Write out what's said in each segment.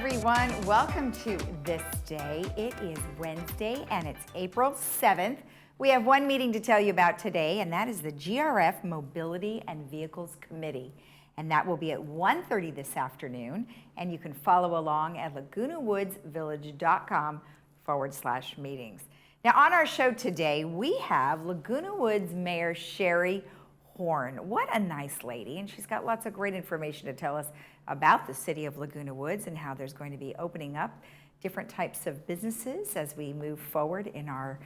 everyone. Welcome to This Day. It is Wednesday and it's April 7th. We have one meeting to tell you about today, and that is the GRF Mobility and Vehicles Committee. And that will be at 1:30 this afternoon. And you can follow along at lagunawoodsvillage.com/meetings. Now on our show today, we have Laguna Woods Mayor Sherry Horn. What a nice lady, and she's got lots of great information to tell us about the city of Laguna Woods and how there's going to be opening up different types of businesses as we move forward in our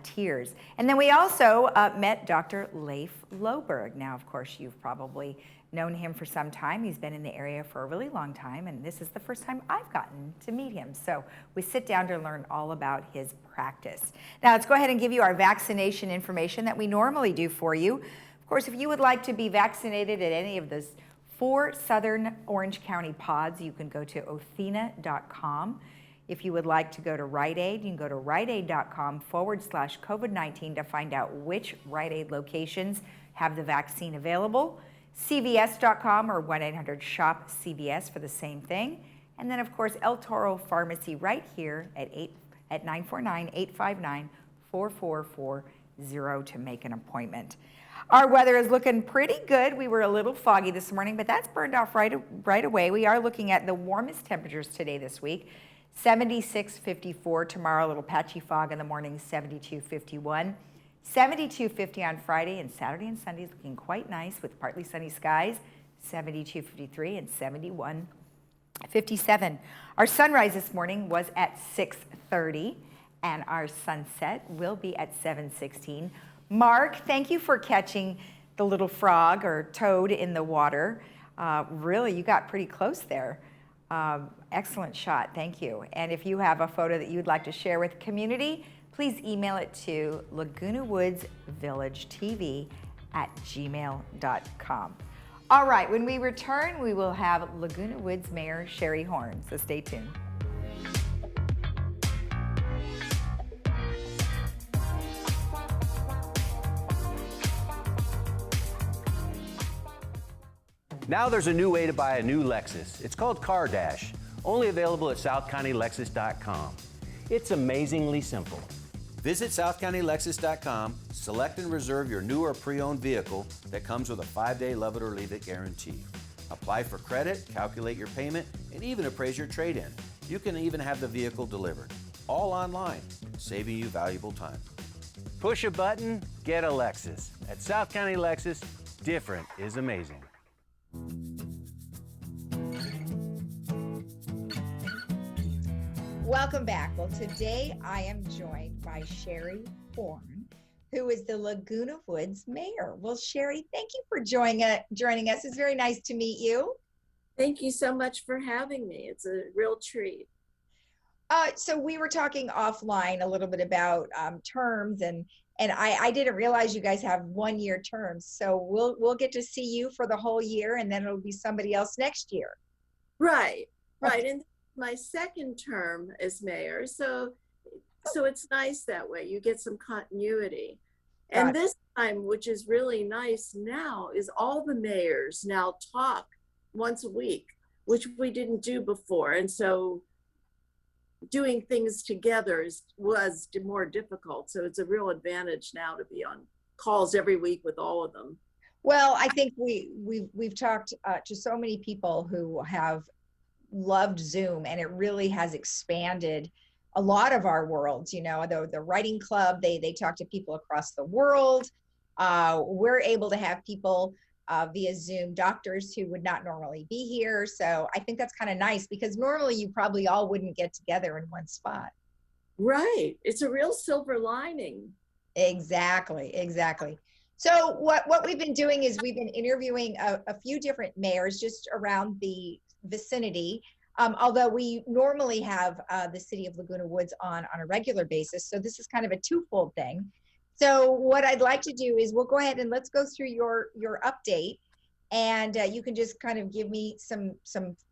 tiers. And then we also met Dr. Leif Loberg. Now, of course, you've probably known him for some time. He's been in the area for a really long time, and this is the first time I've gotten to meet him. So we sit down to learn all about his practice. Now, let's go ahead and give you our vaccination information that we normally do for you. Of course, if you would like to be vaccinated at any of those 4 Southern Orange County pods, you can go to othina.com. If you would like to go to Rite Aid, you can go to riteaid.com/COVID-19 to find out which Rite Aid locations have the vaccine available. CVS.com or 1-800-SHOP-CVS for the same thing. And then, of course, El Toro Pharmacy right here at 949-859-4440 to make an appointment. Our weather is looking pretty good. We were a little foggy this morning, but that's burned off right away. We are looking at the warmest temperatures today this week. 76-54 tomorrow, a little patchy fog in the morning, 72-51. 72-50 on Friday, and Saturday and Sunday is looking quite nice with partly sunny skies, 72-53 and 71-57. Our sunrise this morning was at 6:30, and our sunset will be at 7:16. Mark, thank you for catching the little frog or toad in the water. Really, you got pretty close there. Excellent shot, thank you. And if you have a photo that you'd like to share with the community, please email it to lagunawoodsvillagetv@gmail.com. All right, when we return, we will have Laguna Woods Mayor Sherry Horn, so stay tuned. Now there's a new way to buy a new Lexus. It's called Car Dash, only available at southcountylexus.com. It's amazingly simple. Visit southcountylexus.com, select and reserve your new or pre-owned vehicle that comes with a 5-day love it or leave it guarantee. Apply for credit, calculate your payment, and even appraise your trade-in. You can even have the vehicle delivered, all online, saving you valuable time. Push a button, get a Lexus. At South County Lexus, different is amazing. Welcome back. Well, today I am joined by Sherry Horn, who is the Laguna Woods Mayor. Well, Sherry, thank you for joining us. It's very nice to meet you. Thank you so much for having me. It's a real treat. So we were talking offline a little bit about terms, and I didn't realize you guys have 1-year terms. So we'll get to see you for the whole year, and then it'll be somebody else next year. Right. And my second term as mayor, so it's nice that way. You get some continuity. And this time, which is really nice now, is all the mayors now talk once a week, which we didn't do before. And so doing things together was more difficult. So it's a real advantage now to be on calls every week with all of them. Well, I think we've talked to so many people who have loved Zoom, and it really has expanded a lot of our worlds. You know, the writing club, they talk to people across the world. We're able to have people via Zoom, doctors who would not normally be here. So I think that's kind of nice, because normally you probably all wouldn't get together in one spot. Right. It's a real silver lining. Exactly. So what we've been doing is we've been interviewing a few different mayors just around the vicinity, although we normally have the city of Laguna Woods on a regular basis. So this is kind of a twofold thing. So what I'd like to do is we'll go ahead and let's go through your update, and you can just kind of give me some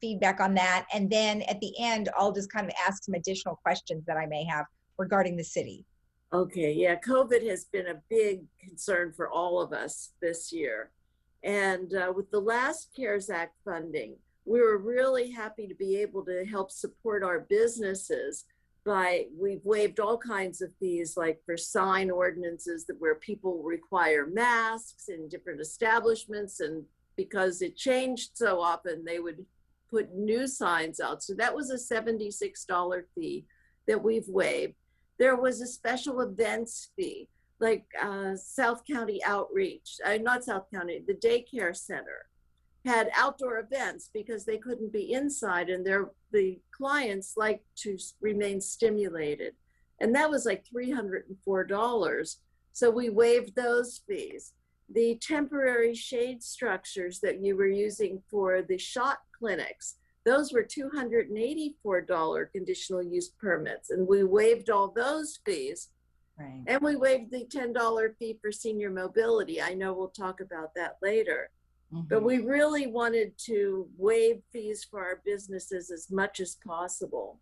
feedback on that. And then at the end, I'll just kind of ask some additional questions that I may have regarding the city. Okay, yeah, COVID has been a big concern for all of us this year. And with the last CARES Act funding, we were really happy to be able to help support our businesses we've waived all kinds of fees, like for sign ordinances where people require masks in different establishments, and because it changed so often, they would put new signs out. So that was a $76 fee that we've waived. There was a special events fee, like South County Outreach, not South County, the daycare center had outdoor events because they couldn't be inside, and the clients like to remain stimulated. And that was like $304. So we waived those fees. The temporary shade structures that you were using for the shot clinics, those were $284 conditional use permits, and we waived all those fees. Right. And we waived the $10 fee for senior mobility. I know we'll talk about that later. But we really wanted to waive fees for our businesses as much as possible.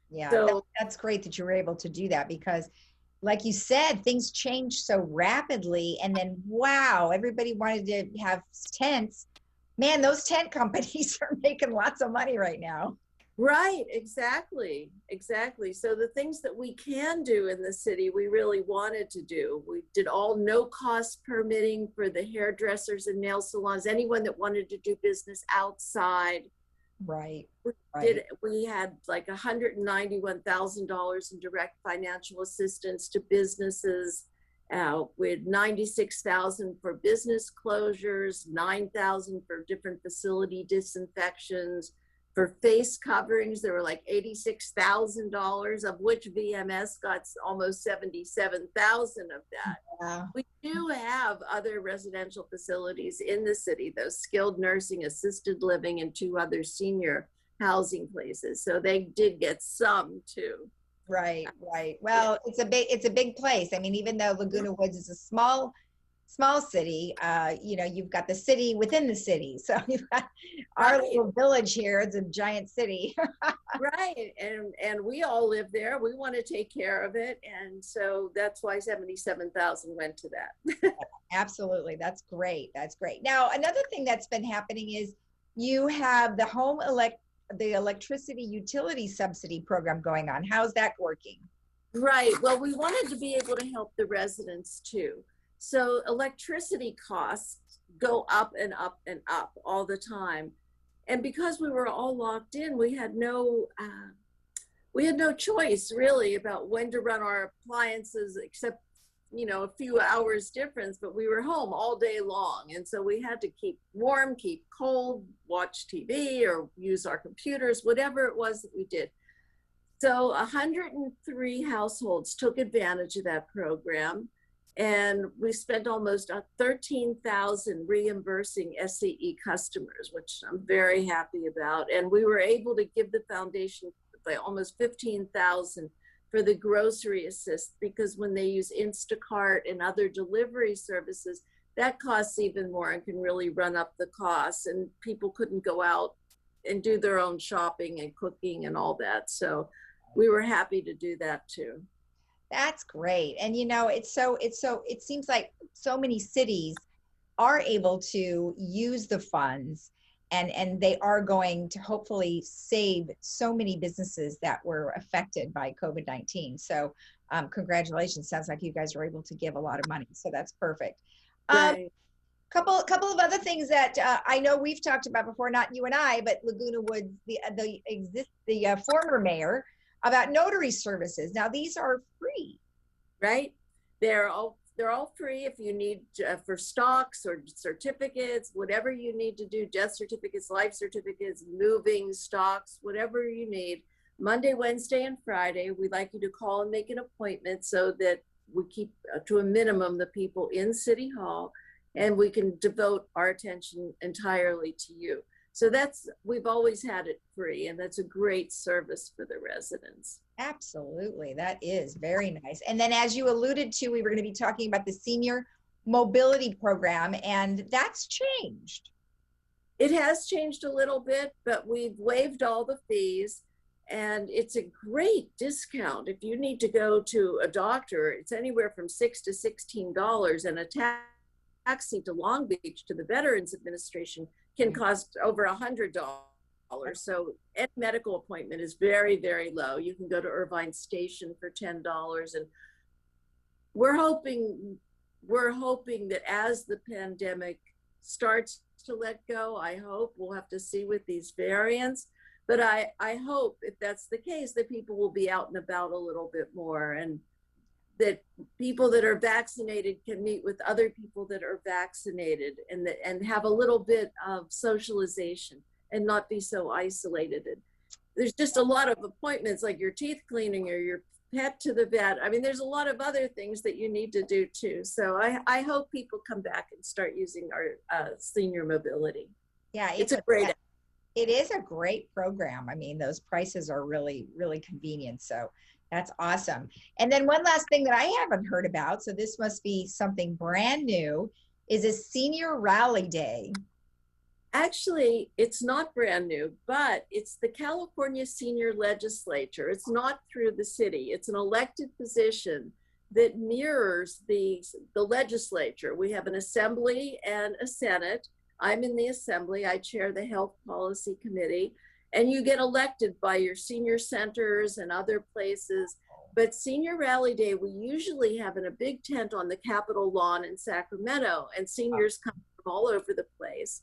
Yeah, So that's great that you were able to do that, because like you said, things changed so rapidly, and then wow, everybody wanted to have tents. Man, those tent companies are making lots of money right now. right, exactly. So the things that we can do in the city, we really wanted to do. We did all no cost permitting for the hairdressers and nail salons, anyone that wanted to do business outside. Right. We had like $191,000 in direct financial assistance to businesses. With $96,000 for business closures, $9,000 for different facility disinfections. For face coverings, there were like $86,000, of which VMS got almost $77,000 of that. Wow. We do have other residential facilities in the city, those skilled nursing, assisted living, and 2 other senior housing places. So they did get some too. Right. Well, it's a big place. I mean, even though Laguna Woods is a small city, you've got the city within the city. So you've got our little village here. It's a giant city. Right. And we all live there. We want to take care of it. And so that's why 77,000 went to that. Absolutely. That's great. Now, another thing that's been happening is you have the electricity utility subsidy program going on. How's that working? Right. Well, we wanted to be able to help the residents too. So electricity costs go up and up and up all the time. And because we were all locked in, we had no choice really about when to run our appliances, except, a few hours difference, but we were home all day long. And so we had to keep warm, keep cold, watch TV or use our computers, whatever it was that we did. So 103 households took advantage of that program. And we spent almost 13,000 reimbursing SCE customers, which I'm very happy about. And we were able to give the foundation by almost 15,000 for the grocery assist, because when they use Instacart and other delivery services, that costs even more and can really run up the costs. And people couldn't go out and do their own shopping and cooking and all that. So we were happy to do that too. That's great. And it seems like so many cities are able to use the funds, and they are going to hopefully save so many businesses that were affected by COVID-19. So congratulations. Sounds like you guys were able to give a lot of money. So that's perfect. Right. Couple of other things that I know we've talked about before, not you and I, but Laguna Woods, the former mayor, about notary services. Now these are free, right? They're all free if you need for stocks or certificates, whatever you need to do, death certificates, life certificates, moving stocks, whatever you need. Monday, Wednesday, and Friday, we'd like you to call and make an appointment so that we keep to a minimum the people in City Hall, and we can devote our attention entirely to you. So we've always had it free, and that's a great service for the residents. Absolutely. That is very nice. And then as you alluded to, we were going to be talking about the senior mobility program, and that's changed. It has changed a little bit, but we've waived all the fees, and it's a great discount. If you need to go to a doctor, it's anywhere from $6 to $16, and a taxi to Long Beach to the Veterans Administration can cost over $100. $10. So any medical appointment is very, very low. You can go to Irvine Station for $10. And we're hoping that as the pandemic starts to let go, I hope, we'll have to see with these variants, but I hope if that's the case, that people will be out and about a little bit more, and that people that are vaccinated can meet with other people that are vaccinated, and have a little bit of socialization and not be so isolated. And there's just a lot of appointments, like your teeth cleaning or your pet to the vet. I mean, there's a lot of other things that you need to do too. So I hope people come back and start using our senior mobility. Yeah, it's a great. It is a great program. I mean, those prices are really, really convenient. So that's awesome. And then one last thing that I haven't heard about, so this must be something brand new, is a senior rally day. Actually, it's not brand new, but it's the California Senior Legislature. It's not through the city. It's an elected position that mirrors the legislature. We have an assembly and a senate. I'm in the assembly. I chair the health policy committee, and you get elected by your senior centers and other places. But Senior Rally Day, we usually have in a big tent on the Capitol lawn in Sacramento, and seniors come from all over the place.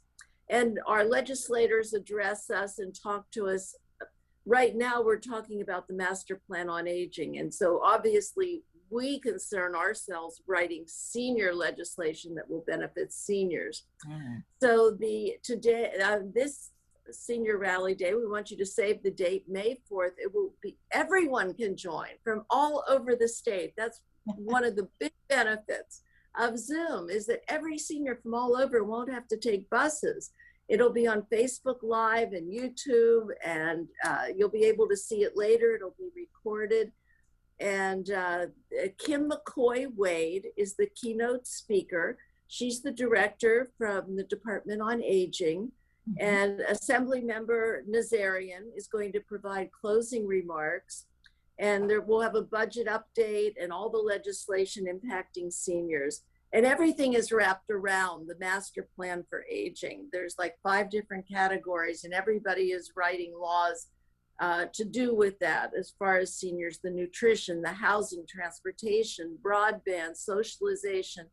And our legislators address us and talk to us. Right now, we're talking about the Master Plan on Aging. And so obviously, we concern ourselves writing senior legislation that will benefit seniors. Mm-hmm. So this Senior Rally Day, we want you to save the date, May 4th. It will be, everyone can join from all over the state. That's one of the big benefits of Zoom, is that every senior from all over won't have to take buses. It'll be on Facebook Live and YouTube, and you'll be able to see it later. It'll be recorded. And Kim McCoy-Wade is the keynote speaker. She's the director from the Department on Aging. Mm-hmm. And Assemblymember Nazarian is going to provide closing remarks. And we'll have a budget update and all the legislation impacting seniors. And everything is wrapped around the Master Plan for Aging. There's like 5 different categories, and everybody is writing laws to do with that, as far as seniors: the nutrition, the housing, transportation, broadband, socialization.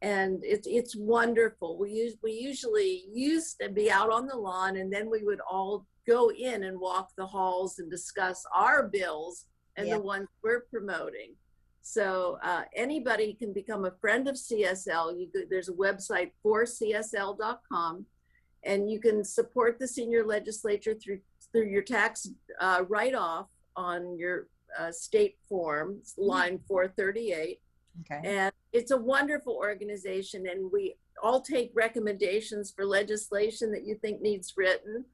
And it's wonderful. We usually used to be out on the lawn, and then we would all go in and walk the halls and discuss our bills and the ones we're promoting. So anybody can become a friend of CSL. There's a website for CSL.com, and you can support the senior legislature through your tax write-off on your state form, line 438. Okay. And it's a wonderful organization, and we all take recommendations for legislation that you think needs written.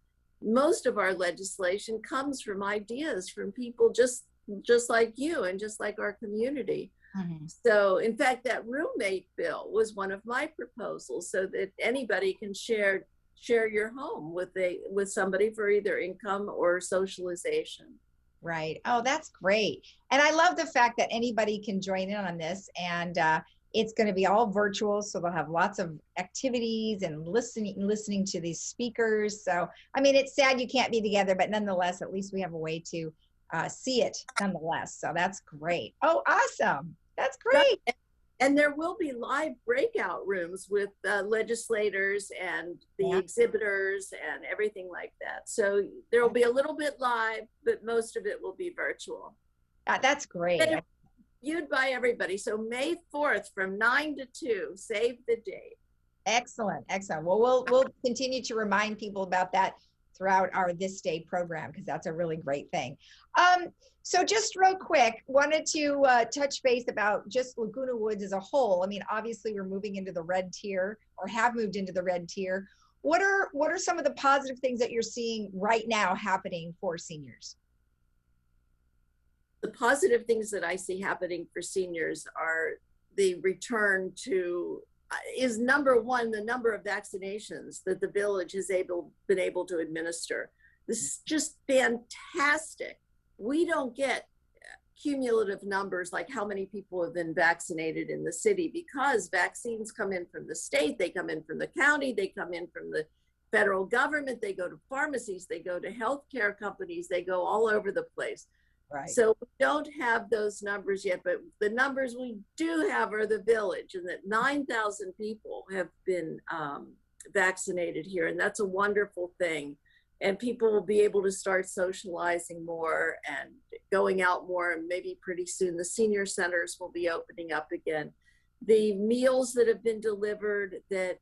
Most of our legislation comes from ideas from people just like you and just like our community. Mm-hmm. So in fact, that roommate bill was one of my proposals, so that anybody can share your home with somebody for either income or socialization. Right. Oh, that's great. And I love the fact that anybody can join in on this, and it's going to be all virtual. So they'll have lots of activities and listening to these speakers. So, I mean, it's sad you can't be together, but nonetheless, at least we have a way to see it nonetheless. So that's great. Oh, awesome. That's great. And there will be live breakout rooms with legislators and the exhibitors and everything like that. So there will be a little bit live, but most of it will be virtual. That's great. And viewed by everybody. So May 4th from 9 to 2, save the date. Excellent. Excellent. Well, we'll continue to remind people about that throughout our ThisDay program, because that's a really great thing. So just real quick, wanted to touch base about just Laguna Woods as a whole. I mean, obviously we're moving into the red tier, or have moved into the red tier. What are some of the positive things that you're seeing right now happening for seniors? The positive things that I see happening for seniors are the return to, is number one, the number of vaccinations that the village has been able to administer. This is just fantastic. We don't get cumulative numbers like how many people have been vaccinated in the city, because vaccines come in from the state, they come in from the county, they come in from the federal government, they go to pharmacies, they go to healthcare companies, they go all over the place. Right. So we don't have those numbers yet, but the numbers we do have are the village, and that 9,000 people have been vaccinated here, and that's a wonderful thing. And people will be able to start socializing more and going out more, and maybe pretty soon the senior centers will be opening up again. The meals that have been delivered, that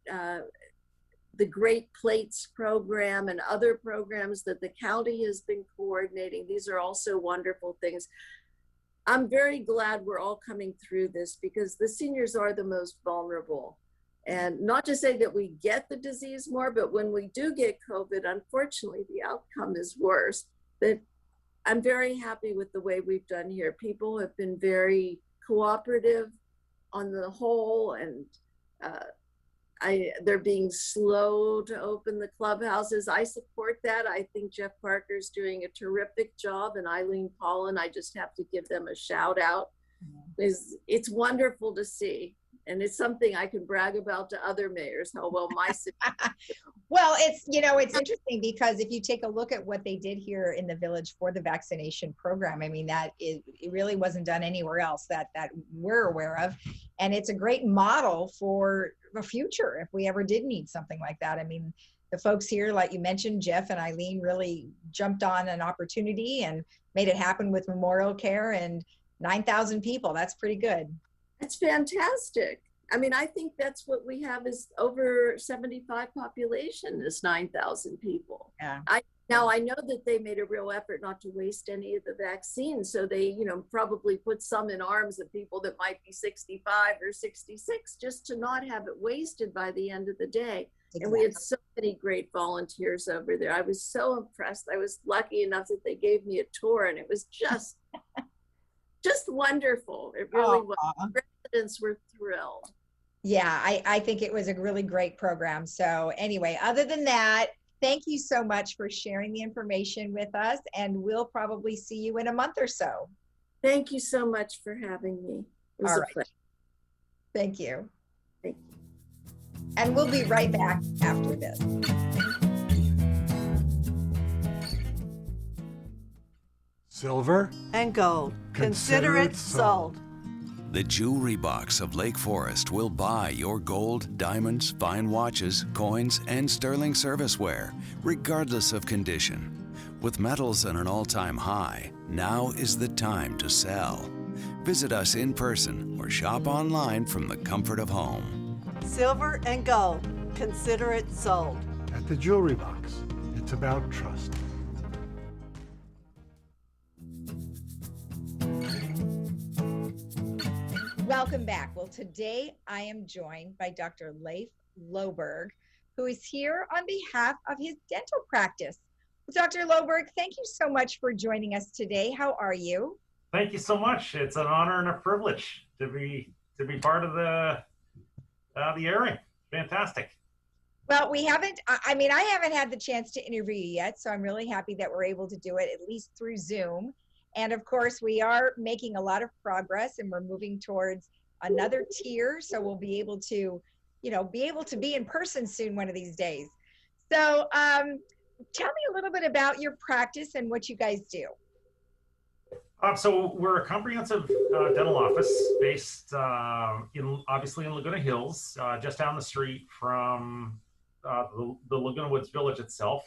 the Great Plates program and other programs that the county has been coordinating, these are also wonderful things. I'm very glad we're all coming through this, because the seniors are the most vulnerable. And not to say that we get the disease more, but when we do get COVID, unfortunately, the outcome is worse. But I'm very happy with the way we've done here. People have been very cooperative on the whole, and they're being slow to open the clubhouses. I support that. I think Jeff Parker's doing a terrific job, and Eileen Paulin, I just have to give them a shout out. It's wonderful to see. And it's something I can brag about to other mayors, how well my city. Well, it's, you know, it's interesting because if you take a look at what they did here in the village for the vaccination program, I mean, it really wasn't done anywhere else that we're aware of. And it's a great model for the future if we ever did need something like that. I mean, the folks here, like you mentioned, Jeff and Eileen really jumped on an opportunity and made it happen with Memorial Care, and 9,000 people. That's pretty good. It's fantastic. I mean, I think that's what we have is over 75 population is 9,000 people. Yeah. Now I know that they made a real effort not to waste any of the vaccines. So they, you know, probably put some in arms of people that might be 65 or 66 just to not have it wasted by the end of the day. Exactly. And we had so many great volunteers over there. I was so impressed. I was lucky enough that they gave me a tour, and it was just wonderful. It really was. Residents were thrilled. Yeah, I think it was a really great program. So anyway, other than that, thank you so much for sharing the information with us, and we'll probably see you in a month or so. Thank you so much for having me. It was All a right. pleasure. Thank you. Thank you. And we'll be right back after this. Silver and gold. Consider it sold. The Jewelry Box of Lake Forest will buy your gold, diamonds, fine watches, coins, and sterling serviceware, regardless of condition. With metals at an all-time high, now is the time to sell. Visit us in person or shop online from the comfort of home. Silver and gold. Consider it sold. at the Jewelry Box. It's about trust. Welcome back. Well, today I am joined by Dr. Leif Loberg, who is here on behalf of his dental practice. Dr. Loberg, thank you so much for joining us today. How are you? Thank you so much. It's an honor and a privilege to be part of the airing. Fantastic. Well, I haven't had the chance to interview you yet, so I'm really happy that we're able to do it at least through Zoom. And of course, we are making a lot of progress, and we're moving towards another tier. So we'll be able to, be in person soon one of these days. So tell me a little bit about your practice and what you guys do. So we're a comprehensive dental office based obviously in Laguna Hills, just down the street from the Laguna Woods Village itself.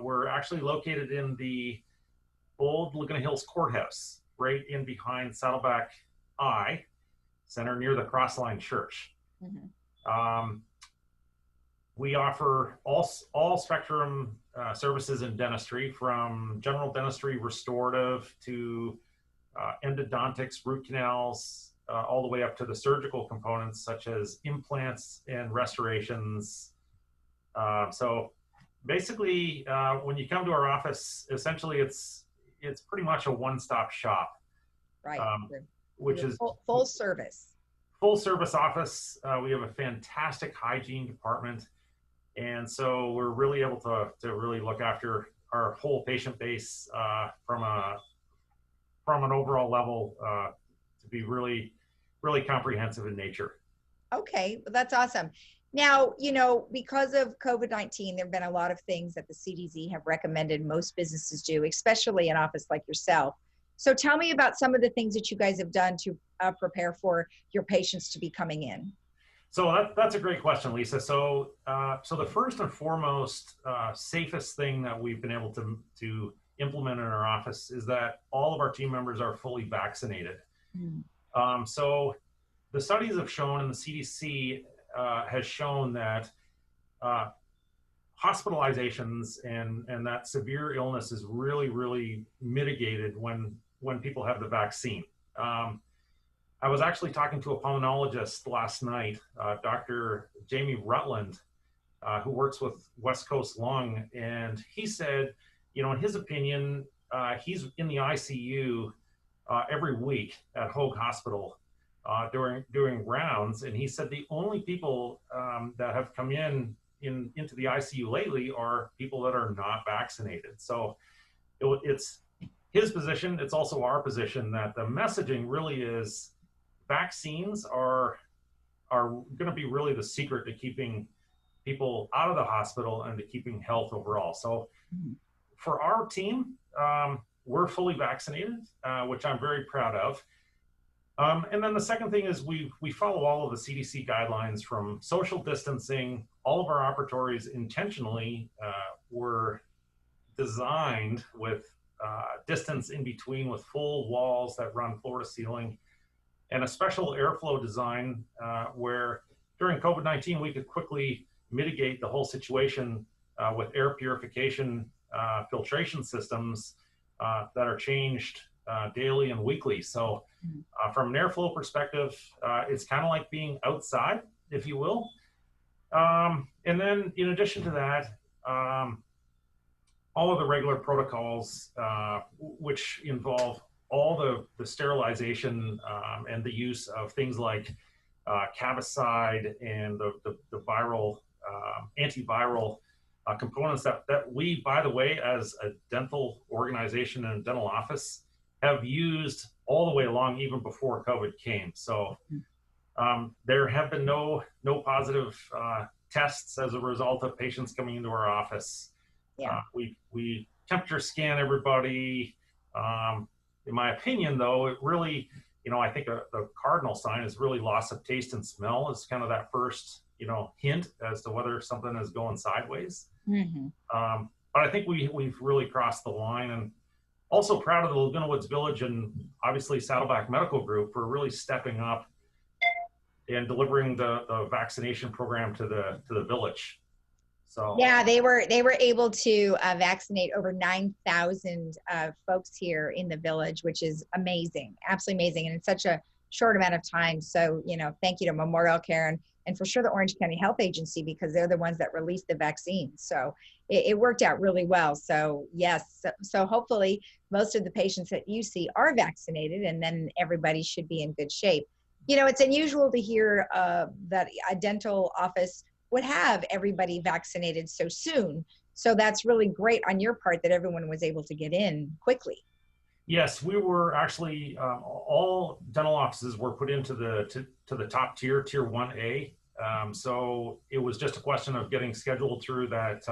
We're actually located in the old Laguna Hills Courthouse, right in behind Saddleback Eye Center near the Crossline Church. Mm-hmm. We offer all spectrum services in dentistry, from general dentistry, restorative, to endodontics, root canals, all the way up to the surgical components such as implants and restorations. So basically, when you come to our office, essentially it's pretty much a one-stop shop. Right. Which is full service. Full service office. We have a fantastic hygiene department. And so we're really able to really look after our whole patient base from an overall level to be really, really comprehensive in nature. Okay, well, that's awesome. Now, you know, because of COVID-19, there have been a lot of things that the CDC have recommended most businesses do, especially an office like yourself. So tell me about some of the things that you guys have done to prepare for your patients to be coming in. So that's a great question, Lisa. So the first and foremost safest thing that we've been able to implement in our office is that all of our team members are fully vaccinated. So the studies have shown, and the CDC has shown that hospitalizations and that severe illness is really mitigated when people have the vaccine. I was actually talking to a pulmonologist last night, Dr. Jamie Rutland, who works with West Coast Lung, and he said, you know, in his opinion, he's in the ICU every week at Hoag Hospital doing rounds, and he said the only people that have come into the ICU lately are people that are not vaccinated. So it's his position, it's also our position, that the messaging really is vaccines are going to be really the secret to keeping people out of the hospital and to keeping health overall. So for our team, we're fully vaccinated, which I'm very proud of. And then the second thing is we follow all of the CDC guidelines, from social distancing. All of our operatories intentionally were designed with distance in between, with full walls that run floor to ceiling, and a special airflow design where during COVID-19 we could quickly mitigate the whole situation with air purification filtration systems that are changed daily and weekly. So from an airflow perspective, it's kind of like being outside, if you will. And then in addition to that, all of the regular protocols, which involve all the sterilization and the use of things like cabicide and the viral, antiviral components that we, by the way, as a dental organization and dental office, have used all the way along, even before COVID came. So there have been no positive tests as a result of patients coming into our office. Yeah. We temperature scan everybody. In my opinion, though, it really, you know, I think the cardinal sign is really loss of taste and smell is kind of that first, you know, hint as to whether something is going sideways. But I think we've really crossed the line, and also proud of the Laguna Woods Village and obviously Saddleback Medical Group for really stepping up and delivering the vaccination program to the village. So yeah, they were able to vaccinate over 9,000 folks here in the village, which is amazing, absolutely amazing, and in such a short amount of time. So, you know, thank you to Memorial Care and for sure the Orange County Health Agency, because they're the ones that released the vaccine. So it worked out really well. So yes, so hopefully most of the patients that you see are vaccinated, and then everybody should be in good shape. You know, it's unusual to hear that a dental office would have everybody vaccinated so soon. So that's really great on your part that everyone was able to get in quickly. Yes, we were actually, all dental offices were put into the top tier 1A. So it was just a question of getting scheduled through that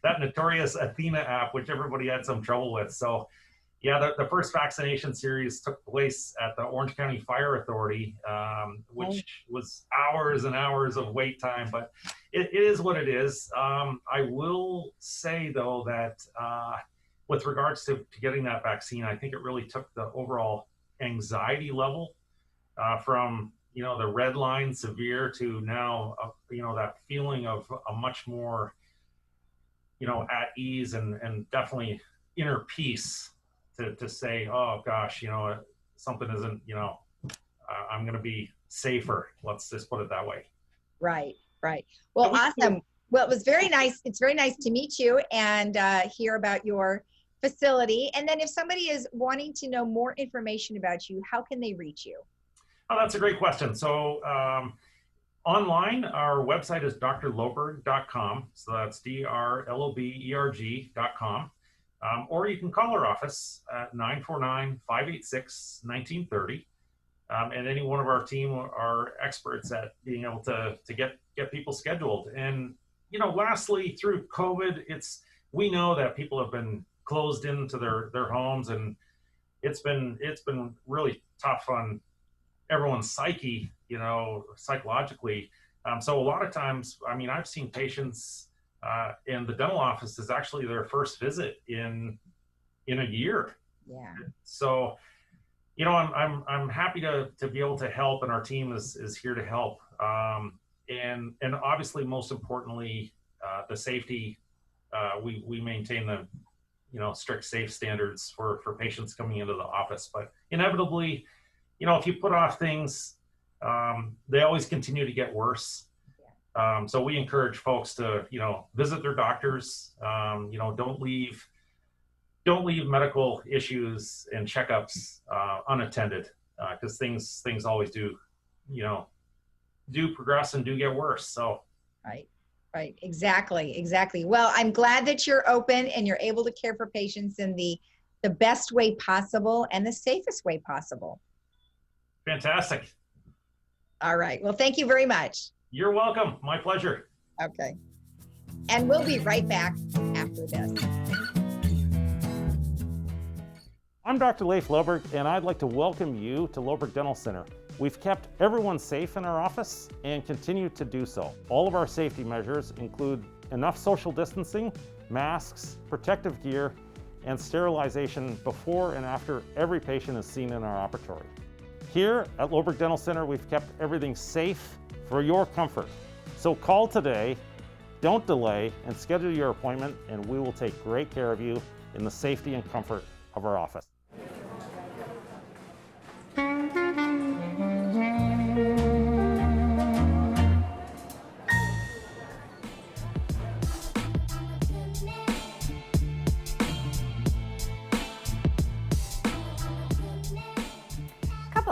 that notorious Athena app, which everybody had some trouble with. So yeah, the first vaccination series took place at the Orange County Fire Authority, which was hours and hours of wait time, but it is what it is. I will say though that with regards to getting that vaccine, I think it really took the overall anxiety level from, you know, the red line severe to now, you know, that feeling of a much more, you know, at ease and definitely inner peace to say, oh gosh, you know, something isn't, you know, I'm going to be safer. Let's just put it that way. Right. Well, awesome. Well, it was very nice. It's very nice to meet you and hear about your facility. And then if somebody is wanting to know more information about you, how can they reach you? Oh, that's a great question. So online, our website is drloberg.com. So that's drloberg.com. Or you can call our office at 949-586-1930. and any one of our team are experts at being able to get people scheduled. And, you know, lastly, through COVID, we know that people have been closed into their homes, and it's been really tough on everyone's psyche, you know, psychologically. So a lot of times, I mean, I've seen patients in the dental office is actually their first visit in a year. Yeah. So, you know, I'm happy to be able to help, and our team is here to help. And obviously, most importantly, the safety. We maintain the, you know, strict safe standards for patients coming into the office. But inevitably, you know, if you put off things, they always continue to get worse. So we encourage folks to, you know, visit their doctors. You know, don't leave medical issues and checkups unattended, because things always do, you know, do progress and do get worse. So right, exactly. Well, I'm glad that you're open and you're able to care for patients in the best way possible and the safest way possible. Fantastic. All right. Well, thank you very much. You're welcome. My pleasure. Okay. And we'll be right back after this. I'm Dr. Leif Loberg, and I'd like to welcome you to Loberg Dental Center. We've kept everyone safe in our office and continue to do so. All of our safety measures include enough social distancing, masks, protective gear, and sterilization before and after every patient is seen in our operatory. Here at Loberg Dental Center, we've kept everything safe for your comfort. So call today, don't delay, and schedule your appointment, and we will take great care of you in the safety and comfort of our office.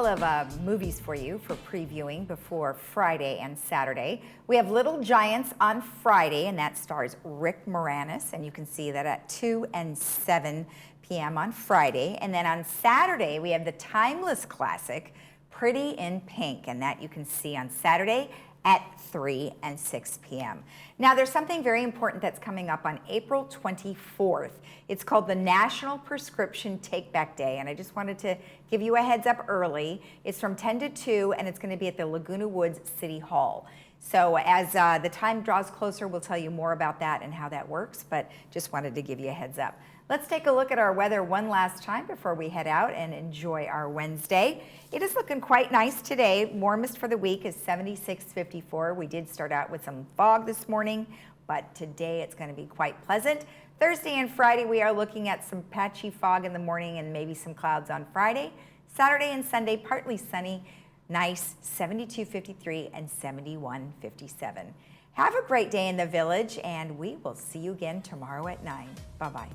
Of movies for you for previewing before Friday and Saturday. We have Little Giants on Friday, and that stars Rick Moranis, and you can see that at 2 and 7 p.m. on Friday. And then on Saturday, we have the timeless classic, Pretty in Pink, and that you can see on Saturday at 3 and 6 p.m. Now, there's something very important that's coming up on April 24th. It's called the National Prescription Take-Back Day, and I just wanted to give you a heads up early. It's from 10 to 2, and it's going to be at the Laguna Woods City Hall. So as the time draws closer, we'll tell you more about that and how that works, but just wanted to give you a heads up. Let's take a look at our weather one last time before we head out and enjoy our Wednesday. It is looking quite nice today. Warmest for the week is 76.54. We did start out with some fog this morning, but today it's going to be quite pleasant. Thursday and Friday, we are looking at some patchy fog in the morning and maybe some clouds on Friday. Saturday and Sunday, partly sunny, nice, 72.53 and 71.57. Have a great day in the village, and we will see you again tomorrow at 9. Bye-bye.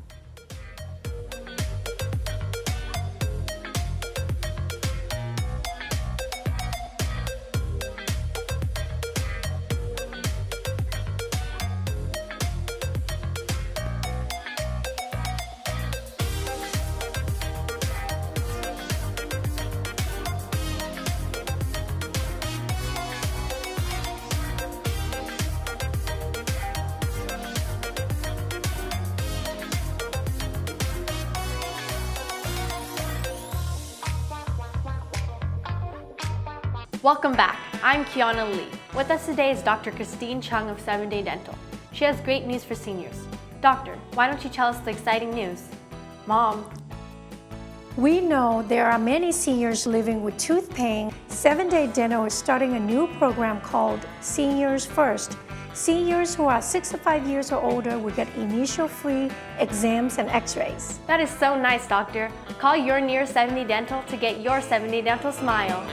Welcome back. I'm Kiana Lee. With us today is Dr. Christine Chung of 7-Day Dental. She has great news for seniors. Doctor, why don't you tell us the exciting news? Mom. We know there are many seniors living with tooth pain. 7-Day Dental is starting a new program called Seniors First. Seniors who are 65 years or older will get initial free exams and x-rays. That is so nice, doctor. Call your nearest 7-Day Dental to get your 7-Day Dental smile.